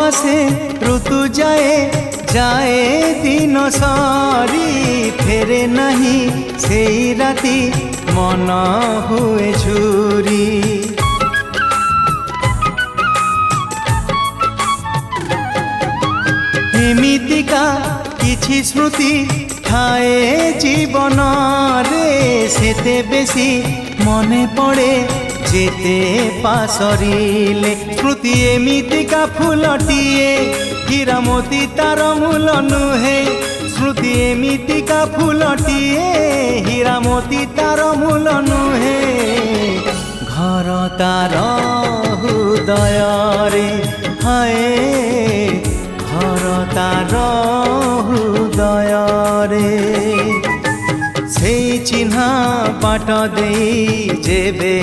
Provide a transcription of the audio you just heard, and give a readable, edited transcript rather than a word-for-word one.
আসে ঋতু যায় যায় দিন সরি ফেরে নাহি সেই রাতি মন হুয়ে ঝুরি এমিতিকা কিছু স্মৃতি থায়ে জীবন রে সেতে বেশি মনে পড়ে যেতে পাশরিলে স্মৃতি এমিতিকা ফুলটিয়ে হীরামতি তার মূল নুহে স্মৃতি এমিতিকা ফুলটিয়ে হীরামতি তার মূল নুহে ঘর তার হৃদୟରେ হায় ঘর তার হৃদୟରେ সেই চিহ্না বাট দেই যেবে